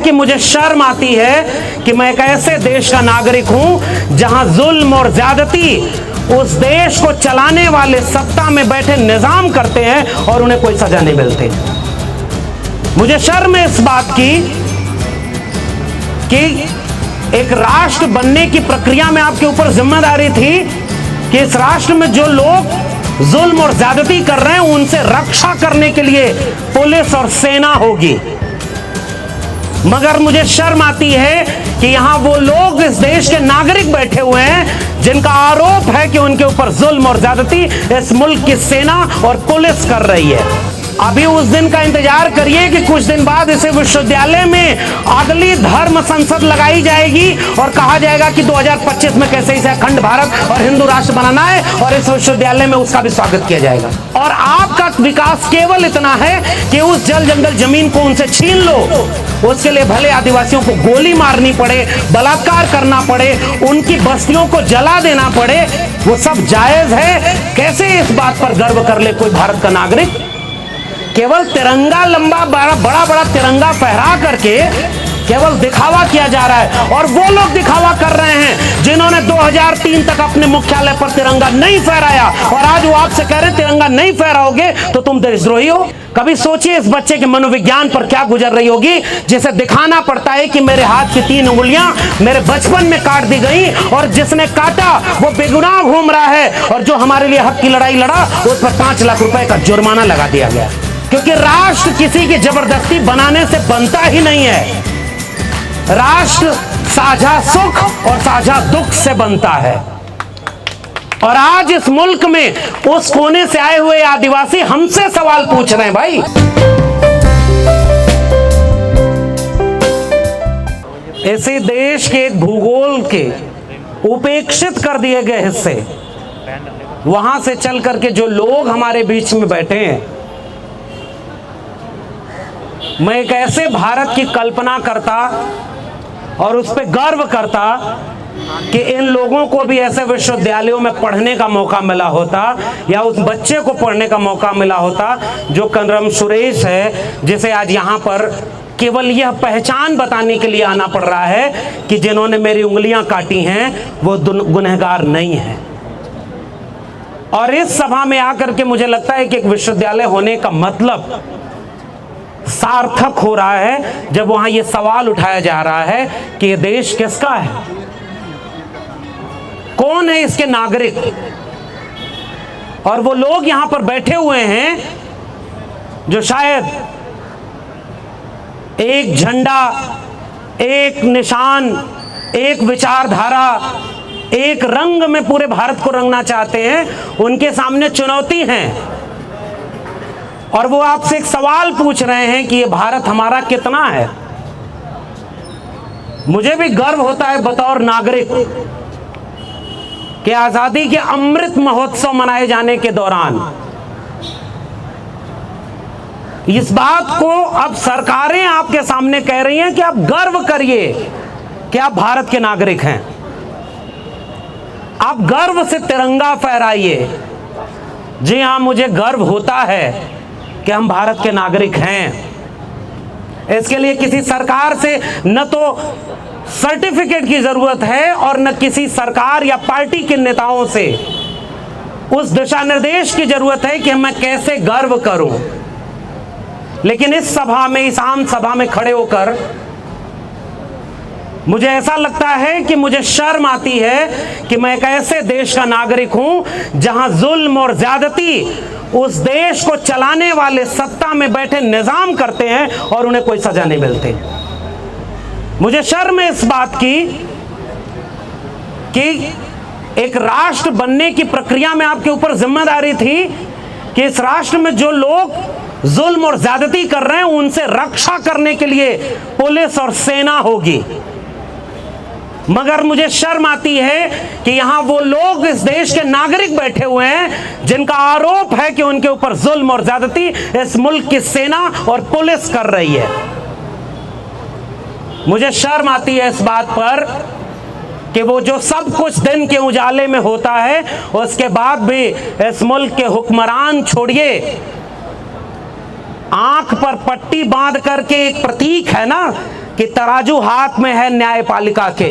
कि मुझे शर्म आती है कि मैं एक ऐसे देश का नागरिक हूं जहां जुल्म और ज्यादती उस देश को चलाने वाले सत्ता में बैठे निजाम करते हैं और उन्हें कोई सजा नहीं मिलती। मुझे शर्म है इस बात की कि एक राष्ट्र बनने की प्रक्रिया में आपके ऊपर जिम्मेदारी थी कि इस राष्ट्र में जो लोग जुल्म और ज्यादती कर रहे हैं उनसे रक्षा करने के लिए पुलिस और सेना होगी। मगर मुझे शर्म आती है कि यहां वो लोग इस देश के नागरिक बैठे हुए हैं जिनका आरोप है कि उनके ऊपर जुल्म और ज्यादती इस मुल्क की सेना और पुलिस कर रही है। अभी उस दिन का इंतजार करिए कि कुछ दिन बाद इसे विश्वविद्यालय में अगली धर्म संसद लगाई जाएगी और कहा जाएगा कि 2025 में कैसे इसे अखंड भारत और हिंदू राष्ट्र बनाना है और इस विश्वविद्यालय में उसका भी स्वागत किया जाएगा। और आपका विकास केवल इतना है कि उस जल जंगल जमीन को उनसे छीन लो, उसके लिए भले आदिवासियों को गोली मारनी पड़े, बलात्कार करना पड़े, उनकी बस्तियों को जला देना पड़े, वो सब जायज है। कैसे इस बात पर गर्व कर ले कोई भारत का नागरिक? केवल तिरंगा लंबा बड़ा बड़ा तिरंगा फहरा करके केवल दिखावा किया जा रहा है। और वो लोग दिखावा कर रहे हैं जिन्होंने 2003 तक अपने मुख्यालय पर तिरंगा नहीं फहराया और आज वो आपसे कह रहे हैं तिरंगा नहीं फहराओगे तो तुम देशद्रोही हो। कभी सोचिए इस बच्चे के मनोविज्ञान पर क्या गुजर रही होगी जिसे दिखाना पड़ता है कि मेरे हाथ की 3 उंगलियां मेरे बचपन में काट दी गई और जिसने काटा वो बेगुनाह घूम रहा है और जो हमारे लिए हक की लड़ाई लड़ा उस पर 5 लाख रुपए का जुर्माना लगा दिया गया। क्योंकि राष्ट्र किसी की जबरदस्ती बनाने से बनता ही नहीं है। राष्ट्र साझा सुख और साझा दुख से बनता है। और आज इस मुल्क में उस कोने से आए हुए आदिवासी हमसे सवाल पूछ रहे हैं, भाई ऐसे देश के एक भूगोल के उपेक्षित कर दिए गए हिस्से, वहां से चल करके जो लोग हमारे बीच में बैठे हैं, मैं एक ऐसे भारत की कल्पना करता और उस पर गर्व करता कि इन लोगों को भी ऐसे विश्वविद्यालयों में पढ़ने का मौका मिला होता या उस बच्चे को पढ़ने का मौका मिला होता जो कनरम सुरेश है, जिसे आज यहाँ पर केवल यह पहचान बताने के लिए आना पड़ रहा है कि जिन्होंने मेरी उंगलियां काटी हैं वो गुनहगार नहीं है। और इस सभा में आकर के मुझे लगता है कि एक विश्वविद्यालय होने का मतलब सार्थक हो रहा है जब वहां यह सवाल उठाया जा रहा है कि यह देश किसका है, कौन है इसके नागरिक। और वो लोग यहां पर बैठे हुए हैं जो शायद एक झंडा, एक निशान, एक विचारधारा, एक रंग में पूरे भारत को रंगना चाहते हैं, उनके सामने चुनौती है और वो आपसे एक सवाल पूछ रहे हैं कि ये भारत हमारा कितना है। मुझे भी गर्व होता है बतौर नागरिक कि आजादी के अमृत महोत्सव मनाए जाने के दौरान इस बात को अब सरकारें आपके सामने कह रही हैं कि आप गर्व करिए कि आप भारत के नागरिक हैं। आप गर्व से तिरंगा फहराइए। जी हां, मुझे गर्व होता है कि हम भारत के नागरिक हैं। इसके लिए किसी सरकार से न तो सर्टिफिकेट की जरूरत है और न किसी सरकार या पार्टी के नेताओं से उस दिशा निर्देश की जरूरत है कि मैं कैसे गर्व करूं। लेकिन इस सभा में, इस आम सभा में खड़े होकर मुझे ऐसा लगता है कि मुझे शर्म आती है कि मैं एक ऐसे देश का नागरिक हूं जहां जुल्म और ज्यादती उस देश को चलाने वाले सत्ता में बैठे निजाम करते हैं और उन्हें कोई सजा नहीं मिलती। मुझे शर्म है इस बात की कि एक राष्ट्र बनने की प्रक्रिया में आपके ऊपर जिम्मेदारी थी कि इस राष्ट्र में जो लोग जुल्म और ज्यादती कर रहे हैं उनसे रक्षा करने के लिए पुलिस और सेना होगी। मगर मुझे शर्म आती है कि यहां वो लोग इस देश के नागरिक बैठे हुए हैं जिनका आरोप है कि उनके ऊपर जुल्म और ज्यादती इस मुल्क की सेना और पुलिस कर रही है। मुझे शर्म आती है इस बात पर कि वो जो सब कुछ दिन के उजाले में होता है उसके बाद भी इस मुल्क के हुक्मरान छोड़िए, आंख पर पट्टी बांध करके एक प्रतीक है ना कि तराजू हाथ में है न्यायपालिका के,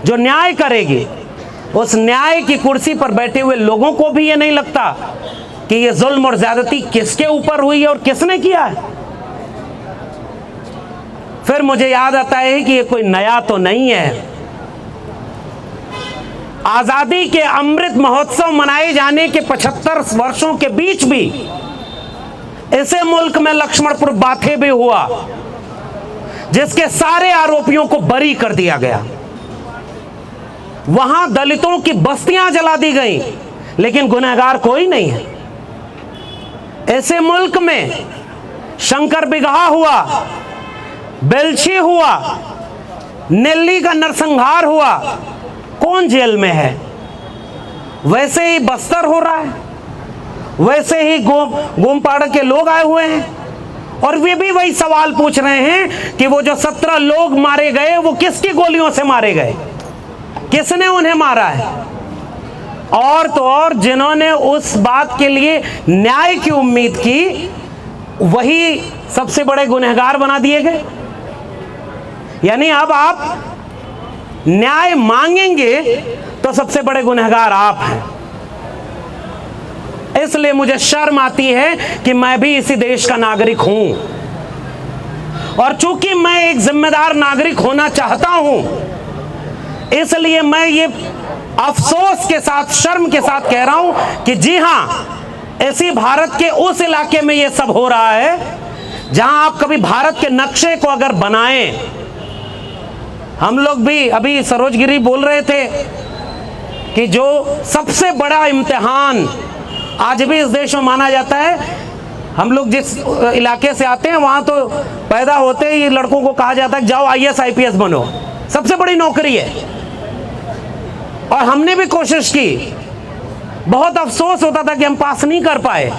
जो न्याय करेगी, उस न्याय की कुर्सी पर बैठे हुए लोगों को भी ये नहीं लगता कि ये जुल्म और ज्यादती किसके ऊपर हुई है और किसने किया है। फिर मुझे याद आता है कि ये कोई नया तो नहीं है। आजादी के अमृत महोत्सव मनाए जाने के 75 वर्षों के बीच भी इसे मुल्क में लक्ष्मणपुर बाथे भी हुआ, जिसके सारे आरोपियों को बरी कर दिया गया। वहां दलितों की बस्तियां जला दी गई, लेकिन गुनहगार कोई नहीं है। ऐसे मुल्क में शंकर बिगहा हुआ, बेलछी हुआ, नेल्ली का नरसंहार हुआ, कौन जेल में है? वैसे ही बस्तर हो रहा है, वैसे ही गोमपाड़ा के लोग आए हुए हैं और वे भी वही सवाल पूछ रहे हैं कि वो जो 17 लोग मारे गए वो किसकी गोलियों से मारे गए, किसने उन्हें मारा है। और तो और जिन्होंने उस बात के लिए न्याय की उम्मीद की, वही सबसे बड़े गुनहगार बना दिए गए। यानी अब आप न्याय मांगेंगे तो सबसे बड़े गुनहगार आप हैं। इसलिए मुझे शर्म आती है कि मैं भी इसी देश का नागरिक हूं, और चूंकि मैं एक जिम्मेदार नागरिक होना चाहता हूं, इसलिए मैं ये अफसोस के साथ, शर्म के साथ कह रहा हूं कि जी हां, इसी भारत के उस इलाके में ये सब हो रहा है जहां आप कभी भारत के नक्शे को अगर बनाएं। हम लोग भी अभी सरोजगिरी बोल रहे थे कि जो सबसे बड़ा इम्तिहान आज भी इस देश में माना जाता है, हम लोग जिस इलाके से आते हैं वहां तो पैदा होते ही लड़कों को कहा जाता है कि जाओ IAS IPS बनो, सबसे बड़ी नौकरी है। और हमने भी कोशिश की, बहुत अफसोस होता था कि हम पास नहीं कर पाए,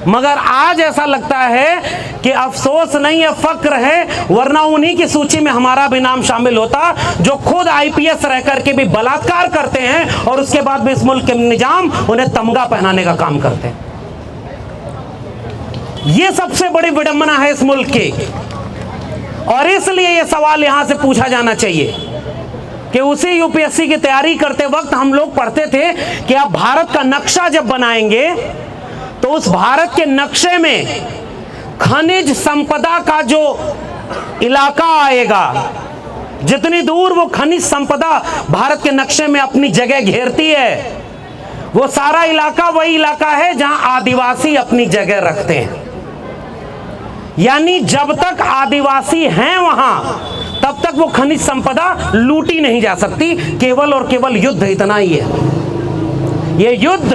मगर आज ऐसा लगता है कि अफसोस नहीं है, फक्र है, वरना उन्हीं की सूची में हमारा भी नाम शामिल होता जो खुद IPS रह करके भी बलात्कार करते हैं और उसके बाद भी इस मुल्क के निजाम उन्हें तमगा पहनाने का काम करते हैं। ये सबसे बड़ी विडंबना है इस मुल्क की, और इसलिए यह सवाल यहां से पूछा जाना चाहिए कि उसी UPSC की तैयारी करते वक्त हम लोग पढ़ते थे कि आप भारत का नक्शा जब बनाएंगे तो उस भारत के नक्शे में खनिज संपदा का जो इलाका आएगा, जितनी दूर वो खनिज संपदा भारत के नक्शे में अपनी जगह घेरती है, वो सारा इलाका वही इलाका है जहां आदिवासी अपनी जगह रखते हैं। यानी जब तक आदिवासी हैं वहां, तब तक वो खनिज संपदा लूटी नहीं जा सकती। केवल और केवल युद्ध इतना ही है। ये युद्ध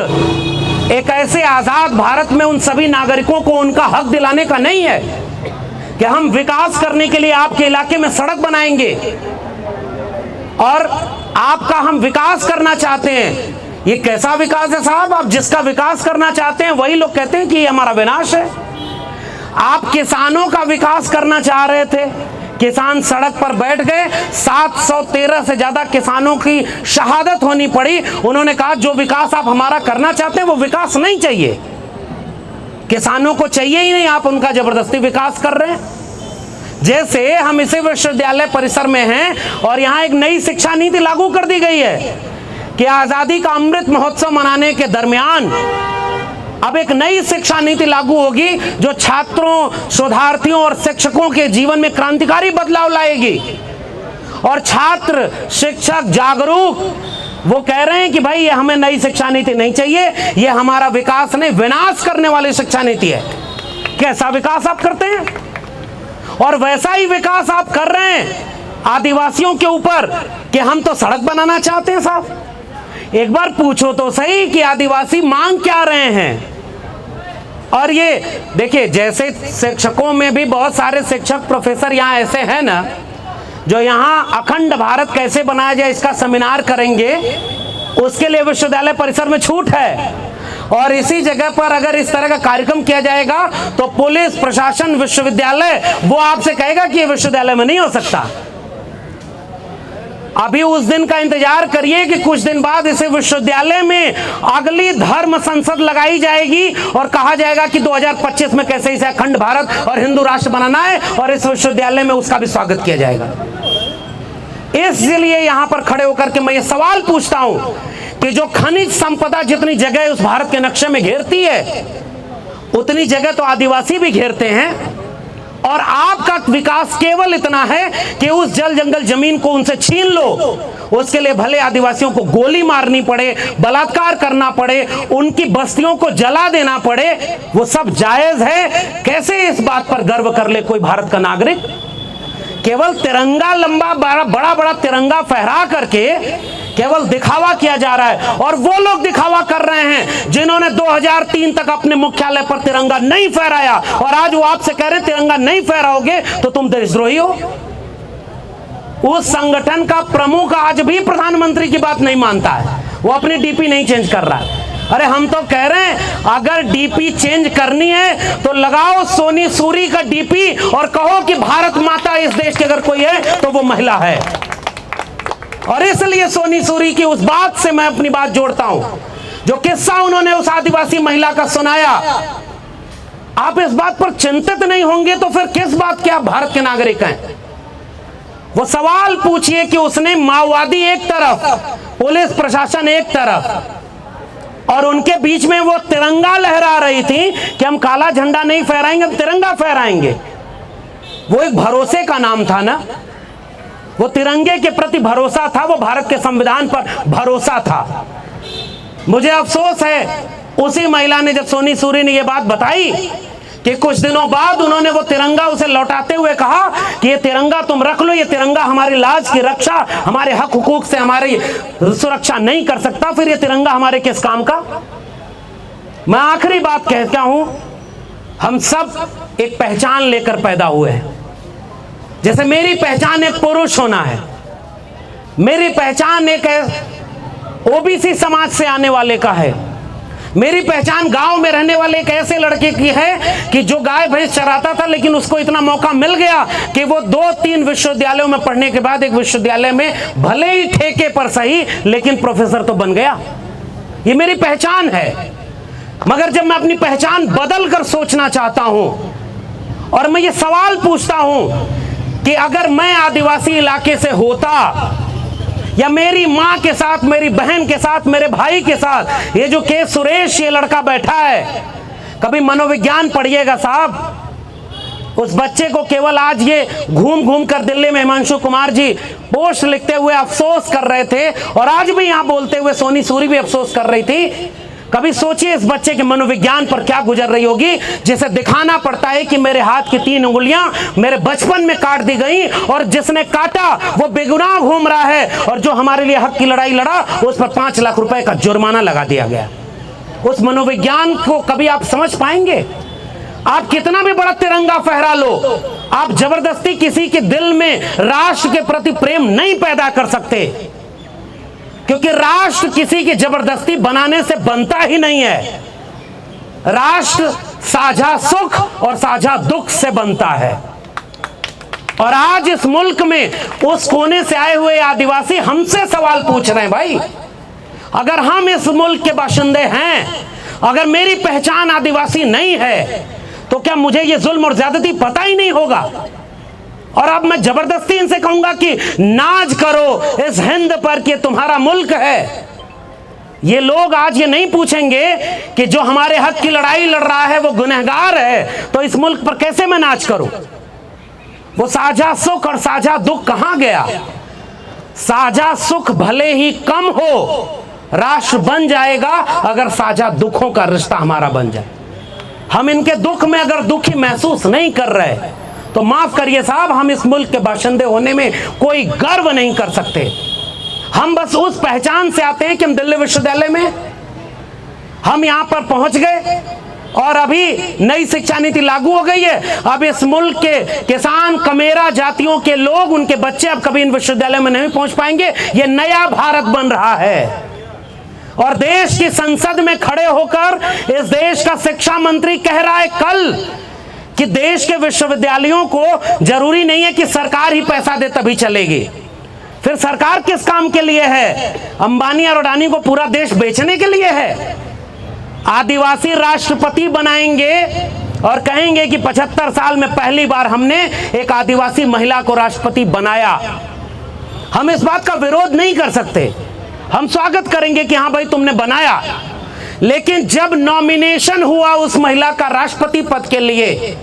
एक ऐसे आजाद भारत में उन सभी नागरिकों को उनका हक दिलाने का नहीं है कि हम विकास करने के लिए आपके इलाके में सड़क बनाएंगे और आपका हम विकास करना चाहते हैं। ये कैसा विकास है साहब? आप जिसका विकास करना चाहते हैं वही लोग कहते हैं कि ये हमारा विनाश है। आप किसानों का विकास करना चाह रहे थे, किसान सड़क पर बैठ गए, 713 से ज्यादा किसानों की शहादत होनी पड़ी। उन्होंने कहा जो विकास आप हमारा करना चाहते हैं वो विकास नहीं चाहिए, किसानों को चाहिए ही नहीं, आप उनका जबरदस्ती विकास कर रहे हैं। जैसे हम इसी विश्वविद्यालय परिसर में हैं और यहाँ एक नई शिक्षा नीति लागू कर दी गई है कि आजादी का अमृत महोत्सव मनाने के दरमियान अब एक नई शिक्षा नीति लागू होगी जो छात्रों, शोधार्थियों और शिक्षकों के जीवन में क्रांतिकारी बदलाव लाएगी। और छात्र, शिक्षक जागरूक, वो कह रहे हैं कि भाई ये हमें नई शिक्षा नीति नहीं चाहिए, ये हमारा विकास नहीं, विनाश करने वाली शिक्षा नीति है। कैसा विकास आप करते हैं? और वैसा ही विकास आप कर रहे हैं आदिवासियों के ऊपर कि हम तो सड़क बनाना चाहते हैं। साहब एक बार पूछो तो सही कि आदिवासी मांग क्या रहे हैं। और ये देखिए, जैसे शिक्षकों में भी बहुत सारे शिक्षक प्रोफेसर यहाँ ऐसे हैं ना जो यहाँ अखंड भारत कैसे बनाया जाए इसका सेमिनार करेंगे, उसके लिए विश्वविद्यालय परिसर में छूट है। और इसी जगह पर अगर इस तरह का कार्यक्रम किया जाएगा तो पुलिस प्रशासन, विश्वविद्यालय वो आपसे कहेगा कि ये विश्वविद्यालय में नहीं हो सकता। अभी उस दिन का इंतजार करिए कि कुछ दिन बाद इस विश्वविद्यालय में अगली धर्म संसद लगाई जाएगी और कहा जाएगा कि 2025 में कैसे इसे अखंड भारत और हिंदू राष्ट्र बनाना है, और इस विश्वविद्यालय में उसका भी स्वागत किया जाएगा। इसलिए यहां पर खड़े होकर के मैं ये सवाल पूछता हूं कि जो खनिज संपदा जितनी जगह उस भारत के नक्शे में घेरती है, उतनी जगह तो आदिवासी भी घेरते हैं, और आपका विकास केवल इतना है कि उस जल जंगल जमीन को उनसे छीन लो। उसके लिए भले आदिवासियों को गोली मारनी पड़े, बलात्कार करना पड़े, उनकी बस्तियों को जला देना पड़े, वो सब जायज है। कैसे इस बात पर गर्व कर ले कोई भारत का नागरिक? केवल तिरंगा लंबा बड़ा बड़ा तिरंगा फहरा करके केवल दिखावा किया जा रहा है, और वो लोग दिखावा कर रहे हैं जिन्होंने 2003 तक अपने मुख्यालय पर तिरंगा नहीं फहराया, और आज वो आपसे कह रहे हैं तिरंगा नहीं फहराओगे तो तुम देशद्रोही हो। उस संगठन का प्रमुख आज भी प्रधानमंत्री की बात नहीं मानता है, वो अपनी डीपी नहीं चेंज कर रहा है। अरे हम तो कह रहे हैं अगर डीपी चेंज करनी है तो लगाओ सोनी सूरी का डीपी और कहो कि भारत माता इस देश की अगर कोई है तो वो महिला है। और इसलिए सोनी सूरी की उस बात से मैं अपनी बात जोड़ता हूं, जो किस्सा उन्होंने उस आदिवासी महिला का सुनाया। आप इस बात पर चिंतित नहीं होंगे तो फिर किस बात के आप भारत के नागरिक हैं? वो सवाल पूछिए कि उसने माओवादी एक तरफ, पुलिस प्रशासन एक तरफ, और उनके बीच में वो तिरंगा लहरा रही थी कि हम काला झंडा नहीं फहराएंगे, हम तिरंगा फहराएंगे। वो एक भरोसे का नाम था ना, वो तिरंगे के प्रति भरोसा था, वो भारत के संविधान पर भरोसा था। मुझे अफसोस है उसी महिला ने, जब सोनी सूरी ने ये बात बताई कि कुछ दिनों बाद उन्होंने वो तिरंगा उसे लौटाते हुए कहा कि ये तिरंगा तुम रख लो, ये तिरंगा हमारी लाज की रक्षा, हमारे हक हुकूक से हमारी सुरक्षा नहीं कर सकता, फिर ये तिरंगा हमारे किस काम का? मैं आखिरी बात कहता हूं, हम सब एक पहचान लेकर पैदा हुए हैं। जैसे मेरी पहचान एक पुरुष होना है, मेरी पहचान एक ओबीसी समाज से आने वाले का है, मेरी पहचान गांव में रहने वाले एक ऐसे लड़के की है कि जो गाय भैंस चराता था लेकिन उसको इतना मौका मिल गया कि वो 2-3 विश्वविद्यालयों में पढ़ने के बाद एक विश्वविद्यालय में भले ही ठेके पर सही लेकिन प्रोफेसर तो बन गया। ये मेरी पहचान है। मगर जब मैं अपनी पहचान बदल कर सोचना चाहता हूं और मैं ये सवाल पूछता हूं कि अगर मैं आदिवासी इलाके से होता, या मेरी मां के साथ, मेरी बहन के साथ, मेरे भाई के साथ, ये जो के सुरेश ये लड़का बैठा है, कभी मनोविज्ञान पढ़िएगा साहब। उस बच्चे को केवल आज ये घूम घूम कर दिल्ली में हिमांशु कुमार जी पोस्ट लिखते हुए अफसोस कर रहे थे, और आज भी यहां बोलते हुए सोनी सूरी भी अफसोस कर रही थी। कभी सोचिए इस बच्चे के मनोविज्ञान पर क्या गुजर रही होगी, जिसे दिखाना पड़ता है कि मेरे हाथ की 3 उंगलियां मेरे बचपन में काट दी गई, और जिसने काटा वो बेगुनाह घूम रहा है, और जो हमारे लिए हक की लड़ाई लड़ा उस पर 5 लाख रुपए का जुर्माना लगा दिया गया। उस मनोविज्ञान को कभी आप समझ पाएंगे? आप कितना भी बड़ा तिरंगा फहरा लो, आप जबरदस्ती किसी के दिल में राष्ट्र के प्रति प्रेम नहीं पैदा कर सकते, क्योंकि राष्ट्र किसी की जबरदस्ती बनाने से बनता ही नहीं है। राष्ट्र साझा सुख और साझा दुख से बनता है। और आज इस मुल्क में उस कोने से आए हुए आदिवासी हमसे सवाल पूछ रहे हैं, भाई अगर हम इस मुल्क के बाशिंदे हैं, अगर मेरी पहचान आदिवासी नहीं है, तो क्या मुझे ये जुल्म और ज्यादती पता ही नहीं होगा? और अब मैं जबरदस्ती इनसे कहूंगा कि नाज करो इस हिंद पर कि तुम्हारा मुल्क है। ये लोग आज ये नहीं पूछेंगे कि जो हमारे हक की लड़ाई लड़ रहा है वो गुनहगार है, तो इस मुल्क पर कैसे मैं नाज करूं? वो साझा सुख और साझा दुख कहां गया? साझा सुख भले ही कम हो, राष्ट्र बन जाएगा अगर साझा दुखों का रिश्ता हमारा बन जाए। हम इनके दुख में अगर दुखी महसूस नहीं कर रहे तो माफ करिए साहब, हम इस मुल्क के बाशिंदे होने में कोई गर्व नहीं कर सकते। हम बस उस पहचान से आते हैं कि हम दिल्ली विश्वविद्यालय में हम यहां पर पहुंच गए, और अभी नई शिक्षा नीति लागू हो गई है। अब इस मुल्क के किसान, कमेरा जातियों के लोग, उनके बच्चे अब कभी इन विश्वविद्यालय में नहीं पहुंच पाएंगे। ये नया भारत बन रहा है, और देश की संसद में खड़े होकर इस देश का शिक्षा मंत्री कह रहा है कल कि देश के विश्वविद्यालयों को जरूरी नहीं है कि सरकार ही पैसा दे तभी चलेगी। फिर सरकार किस काम के लिए है? अंबानी और अडानी को पूरा देश बेचने के लिए है? आदिवासी राष्ट्रपति बनाएंगे और कहेंगे कि 75 साल में पहली बार हमने एक आदिवासी महिला को राष्ट्रपति बनाया। हम इस बात का विरोध नहीं कर सकते, हम स्वागत करेंगे कि हाँ भाई तुमने बनाया। लेकिन जब नॉमिनेशन हुआ उस महिला का राष्ट्रपति पद के लिए,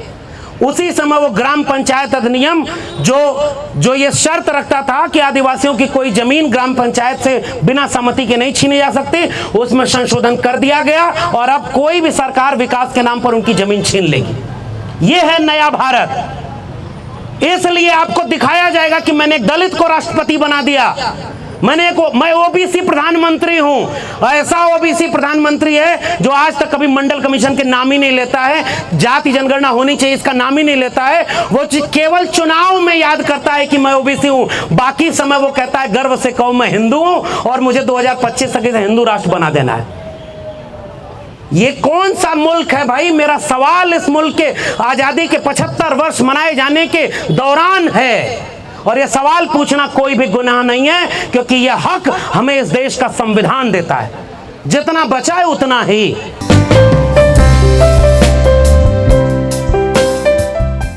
उसी समय वो ग्राम पंचायत अधिनियम जो ये शर्त रखता था कि आदिवासियों की कोई जमीन ग्राम पंचायत से बिना सहमति के नहीं छीनी जा सकती, उसमें संशोधन कर दिया गया और अब कोई भी सरकार विकास के नाम पर उनकी जमीन छीन लेगी। ये है नया भारत। इसलिए आपको दिखाया जाएगा कि मैंने एक दलित को राष्ट्रपति बना दिया, मैं ओबीसी प्रधानमंत्री हूं। ऐसा ओबीसी प्रधानमंत्री है जो आज तक कभी मंडल कमीशन के नाम ही नहीं लेता है, जाति जनगणना होनी चाहिए इसका नाम ही नहीं लेता है। वो केवल चुनाव में याद करता है कि मैं ओबीसी हूं, बाकी समय वो कहता है गर्व से कहो मैं हिंदू हूं और मुझे 2025 तक हिंदू राष्ट्र बना देना है। ये कौन सा मुल्क है भाई? मेरा सवाल इस मुल्क के आजादी के 75 वर्ष मनाए जाने के दौरान है, और यह सवाल पूछना कोई भी गुनाह नहीं है, क्योंकि यह हक हमें इस देश का संविधान देता है। जितना बचाए उतना ही।